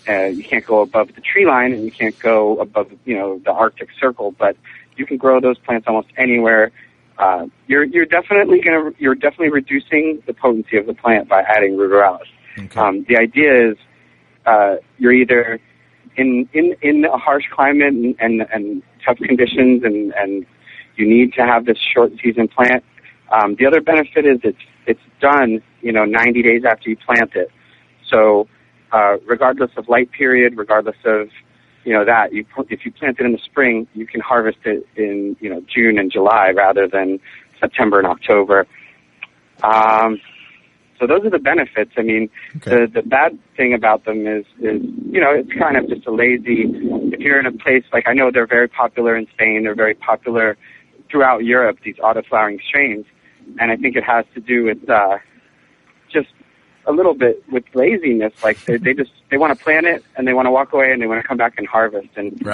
can't go above the tree line and you can't go above, the Arctic Circle, but you can grow those plants almost anywhere. You're definitely reducing the potency of the plant by adding ruderalis. Okay. The idea is, you're either in a harsh climate and tough conditions and you need to have this short season plant. The other benefit is it's done, 90 days after you plant it. So, regardless of light period, regardless of, if you plant it in the spring, you can harvest it in, June and July rather than September and October. So those are the benefits. I mean, the bad thing about them is, you know, it's kind of just a lazy, if you're in a place, like I know they're very popular in Spain, they're very popular throughout Europe, these auto-flowering strains. And I think it has to do with just a little bit with laziness. Like they want to plant it and they want to walk away and they want to come back and harvest. And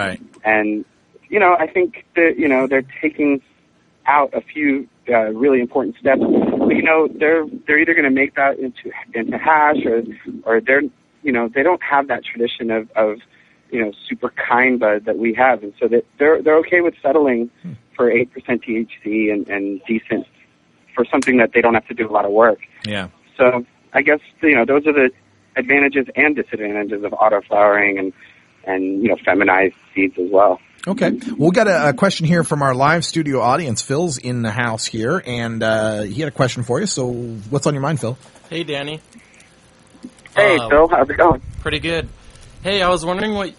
and you know, I think that, you know, they're taking out a few really important steps. But, you know, they're either going to make that into hash or they're, you know, they don't have that tradition of you know, super kind bud that we have, and so that they're okay with settling for 8% THC and decent for something that they don't have to do a lot of work. Yeah. So I guess, you know, those are the advantages and disadvantages of auto-flowering and you know, feminized seeds as well. Okay. Well, we got a question here from our live studio audience. Phil's in the house here, and he had a question for you. So what's on your mind, Phil? Hey, Danny. Hey, Phil. How's it going? Pretty good. Hey, I was wondering what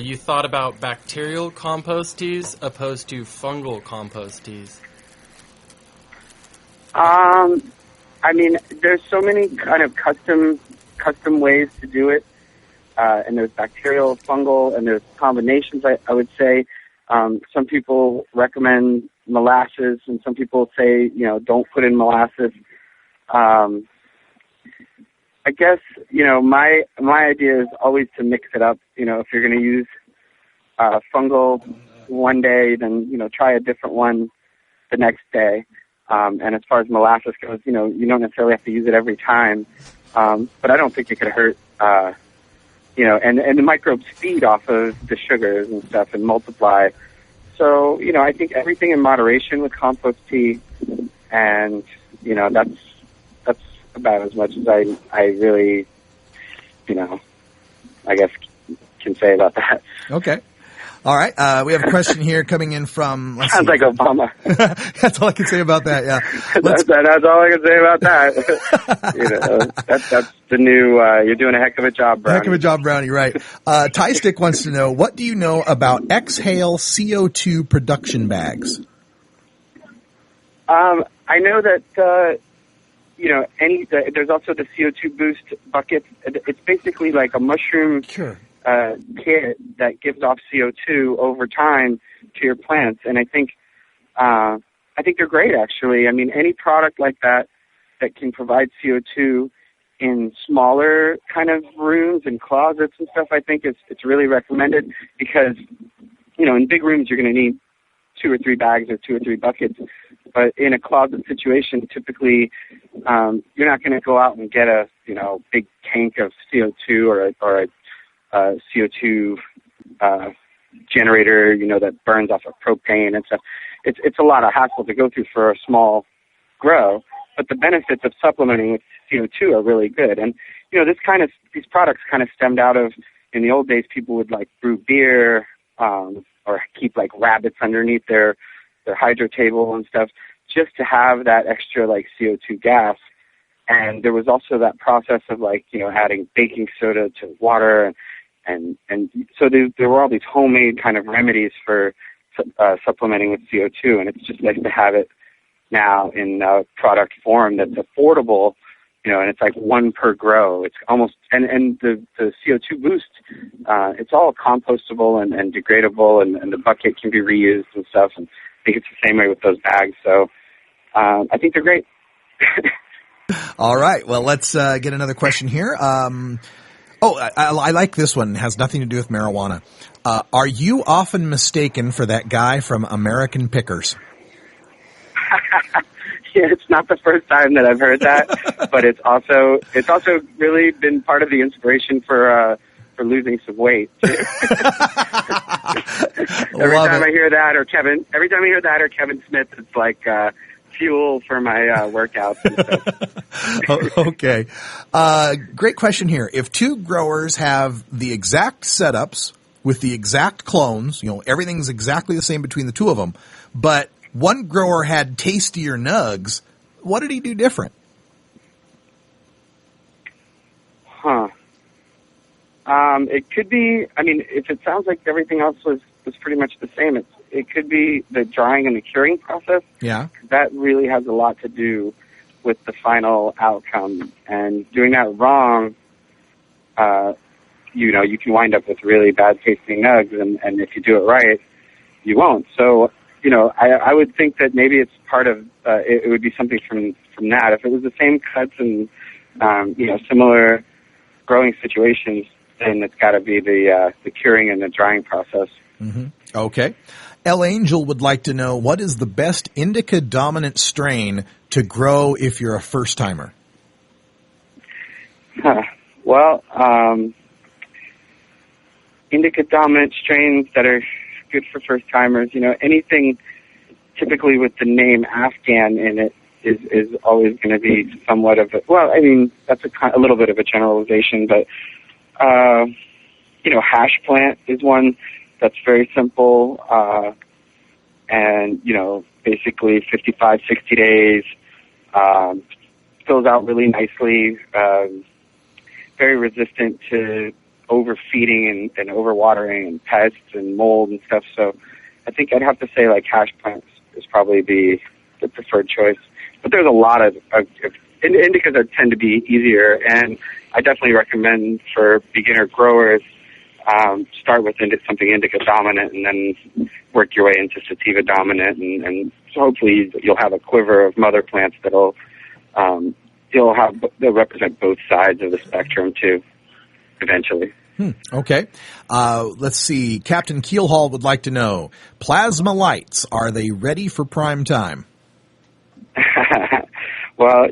you thought about bacterial compost teas opposed to fungal compost teas. I mean, there's so many kind of custom ways to do it. And there's bacterial, fungal, and there's combinations, I would say. Some people recommend molasses, and some people say, you know, don't put in molasses. I guess, you know, my idea is always to mix it up. You know, if you're going to use fungal one day, then, you know, try a different one the next day. And as far as molasses goes, you know, you don't necessarily have to use it every time. But I don't think it could hurt, you know, and the microbes feed off of the sugars and stuff and multiply. So, you know, I think everything in moderation with compost tea, and, you know, that's about as much as I really, you know, I guess can say about that. Okay. All right. We have a question here coming in from... Sounds like Obama. That's all I can say about that, yeah. That's all I can say about that. You know, that's the new, you're doing a heck of a job, Brownie. Heck of a job, Brownie, right. Ty Stick wants to know, what do you know about exhale CO2 production bags? I know that, you know, there's also the CO2 boost buckets. It's basically like a mushroom kit that gives off CO2 over time to your plants. And I think they're great, actually. I mean, any product like that can provide CO2 in smaller kind of rooms and closets and stuff, I think it's really recommended, because, you know, in big rooms you're going to need 2 or 3 bags or 2 or 3 buckets. But in a closet situation, typically, you're not going to go out and get a, you know, big tank of CO2 or a CO2 generator, you know, that burns off of propane and stuff. It's a lot of hassle to go through for a small grow, but the benefits of supplementing with CO2 are really good. And, you know, these products kind of stemmed out of, in the old days, people would like brew beer, or keep like rabbits underneath their hydro table and stuff, just to have that extra like CO2 gas. And there was also that process of like, you know, adding baking soda to water, and so there were all these homemade kind of remedies for supplementing with CO2, and it's just nice to have it now in product form that's affordable, you know, and it's like 1 per grow. It's almost, and the CO2 boost, it's all compostable and degradable, and the bucket can be reused and stuff, and I think it's the same way with those bags. So I think they're great. All right. Well, let's get another question here. I like this one. It has nothing to do with marijuana. Are you often mistaken for that guy from American Pickers? Yeah, it's not the first time that I've heard that, but it's also really been part of the inspiration for losing some weight too. Every time I hear that or Kevin Smith, it's like fuel for my workouts and stuff. Okay. Great question here. If 2 growers have the exact setups with the exact clones, you know, everything's exactly the same between the 2 of them, but one grower had tastier nugs, what did he do different? Huh. It could be, I mean, if it sounds like everything else was pretty much the same, it could be the drying and the curing process. Yeah. That really has a lot to do with the final outcome. And doing that wrong, you can wind up with really bad tasting nugs, and if you do it right, you won't. So, I would think that maybe it's part of, it would be something from that. If it was the same cuts and, similar growing situations, then it's got to be the curing and the drying process. Mm-hmm. Okay. L. Angel would like to know, what is the best indica dominant strain to grow if you're a first timer? Well, indica dominant strains that are good for first timers, anything typically with the name Afghan in it is always going to be somewhat of that's a little bit of a generalization, but hash plant is one that's very simple, and basically 55, 60 days, fills out really nicely, very resistant to overfeeding and overwatering and pests and mold and stuff. So I think I'd have to say like hash plants is probably the preferred choice. But there's a lot of indicas that tend to be easier, and I definitely recommend for beginner growers, start with something indica dominant and then work your way into sativa dominant, and so hopefully you'll have a quiver of mother plants they'll represent both sides of the spectrum too, eventually. Okay. Let's see. Captain Keelhaul would like to know, plasma lights, are they ready for prime time? Well,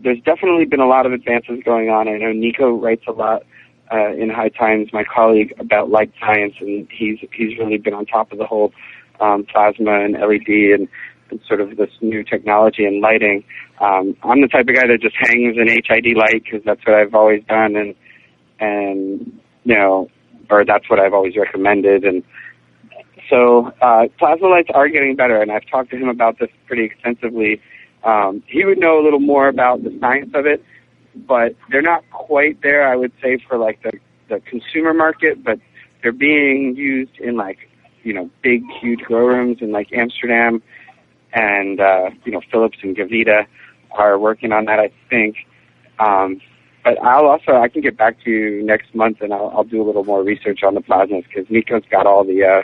there's definitely been a lot of advances going on. I know Nico writes a lot in High Times, my colleague, about light science, and he's really been on top of the whole plasma and LED and sort of this new technology in lighting. I'm the type of guy that just hangs an HID light because that's what I've always done, or that's what I've always recommended. And so plasma lights are getting better, and I've talked to him about this pretty extensively. He would know a little more about the science of it, but they're not quite there, I would say, for like the consumer market, but they're being used in big, huge grow rooms in like Amsterdam, and Phillips and Gavita are working on that, I think. But I can get back to you next month, and I'll do a little more research on the plasmas because Nico's got all the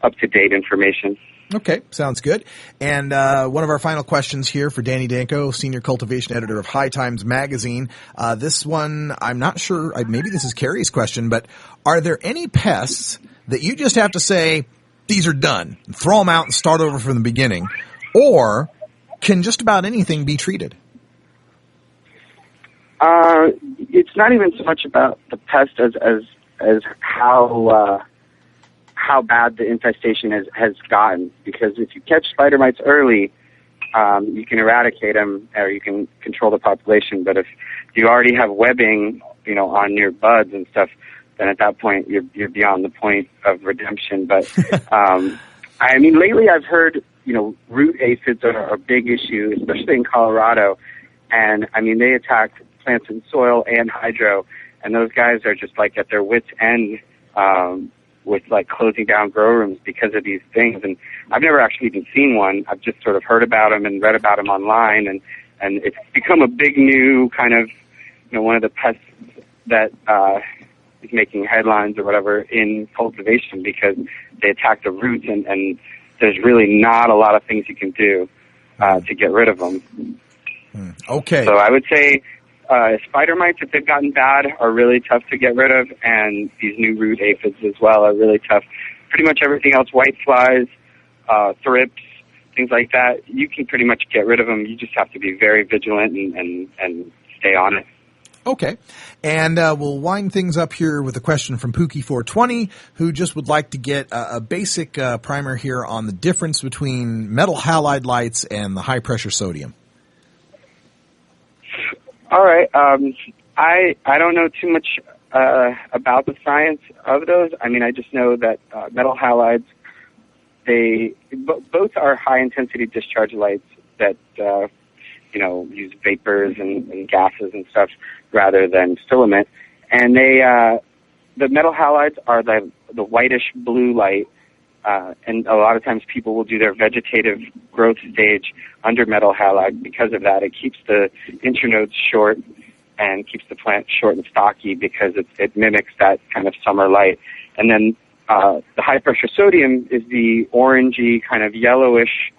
up-to-date information. Okay, sounds good. And one of our final questions here for Danny Danko, Senior Cultivation Editor of High Times Magazine. This one, I'm not sure, maybe this is Carrie's question, but are there any pests that you just have to say, these are done, throw them out and start over from the beginning, or can just about anything be treated? It's not even so much about the pest as how bad the infestation has gotten. Because if you catch spider mites early, you can eradicate them or you can control the population. But if you already have webbing, on your buds and stuff, then at that point you're beyond the point of redemption. But lately I've heard root aphids are a big issue, especially in Colorado, and they attack plants in soil and hydro, and those guys are just like at their wits' end with like closing down grow rooms because of these things. And I've never actually even seen one. I've just sort of heard about them and read about them online, and it's become a big new kind of one of the pests that is making headlines or whatever in cultivation because they attack the roots, and there's really not a lot of things you can do to get rid of them. Okay. So I would say spider mites, if they've gotten bad, are really tough to get rid of, and these new root aphids as well are really tough. Pretty much everything else, white flies, thrips, things like that, you can pretty much get rid of them. You just have to be very vigilant and stay on it. Okay. And we'll wind things up here with a question from Pookie420, who just would like to get a basic primer here on the difference between metal halide lights and the high-pressure sodium. All right. I don't know too much about the science of those. I just know that metal halides, both are high-intensity discharge lights that use vapors and gases and stuff rather than filament. And the metal halides are the whitish blue light, And a lot of times people will do their vegetative growth stage under metal halide. Because of that, it keeps the internodes short and keeps the plant short and stocky because it mimics that kind of summer light. And then the high-pressure sodium is the orangey, kind of yellowish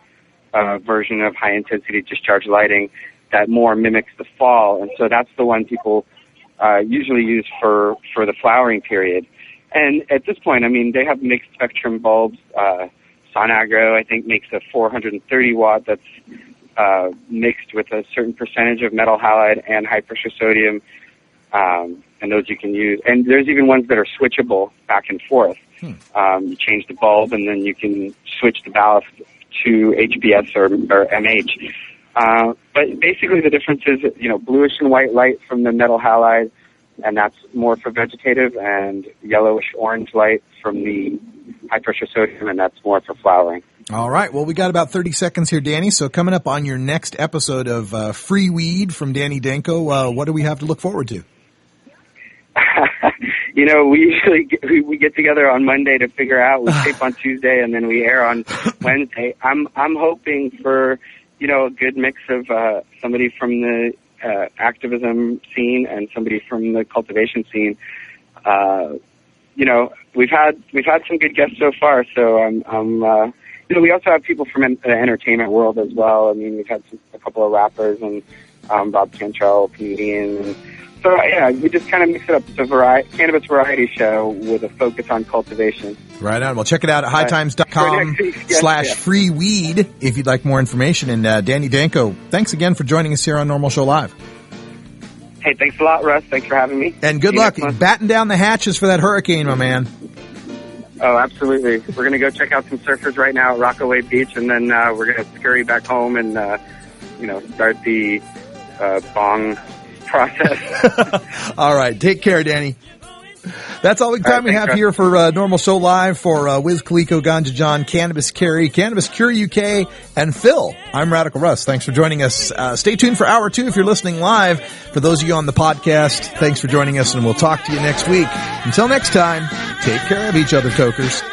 version of high-intensity discharge lighting that more mimics the fall. And so that's the one people usually use for the flowering period. And at this point, I mean, they have mixed spectrum bulbs. Sonagro, I think, makes a 430 watt that's mixed with a certain percentage of metal halide and high pressure sodium. And those you can use. And there's even ones that are switchable back and forth. You change the bulb and then you can switch the ballast to HBS or MH. But basically the difference is, bluish and white light from the metal halide, and that's more for vegetative, and yellowish orange light from the high pressure sodium, and that's more for flowering. All right. Well, we got about 30 seconds here, Danny. So coming up on your next episode of Free Weed from Danny Danko, what do we have to look forward to? We usually we get together on Monday to figure out. We tape on Tuesday and then we air on Wednesday. I'm hoping for a good mix of somebody from the activism scene and somebody from the cultivation scene. We've had some good guests so far. So we also have people from the entertainment world as well. I mean, we've had a couple of rappers and Bob Cantrell, comedian. And so we just kind of mix it up. It's a cannabis variety show with a focus on cultivation. Right on. Well, check it out at hightimes.com/freeweed if you'd like more information. And Danny Danko, thanks again for joining us here on Norml Show Live. Hey, thanks a lot, Russ. Thanks for having me. And good luck batten down the hatches for that hurricane, my man. Oh, absolutely. We're going to go check out some surfers right now at Rockaway Beach, and then we're going to scurry back home and, start the bong process. All right. Take care, Danny. That's all the time we have here for Norml Show Live for Wiz Khalico, Ganja John, Cannabis Carry, Cannabis Cure UK, and Phil. I'm Radical Russ. Thanks for joining us. Stay tuned for Hour 2 if you're listening live. For those of you on the podcast, thanks for joining us, and we'll talk to you next week. Until next time, take care of each other, tokers.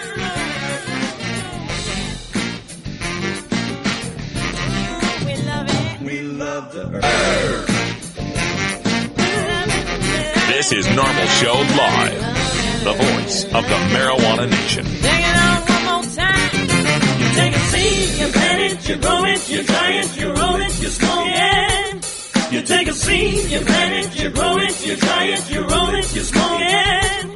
This is Norml Show Live, the voice of the marijuana nation. Take it out one more time. You take a seed, you plant it, you grow it, you dry it, you roll it, you smoke it. You take a seed, you plant it, you grow it, you dry it, you roll it, you smoke it.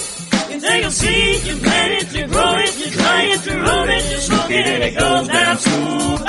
You take a seed, you plant it, you grow it, you dry it, you roll it, you smoke it, and it goes down smooth.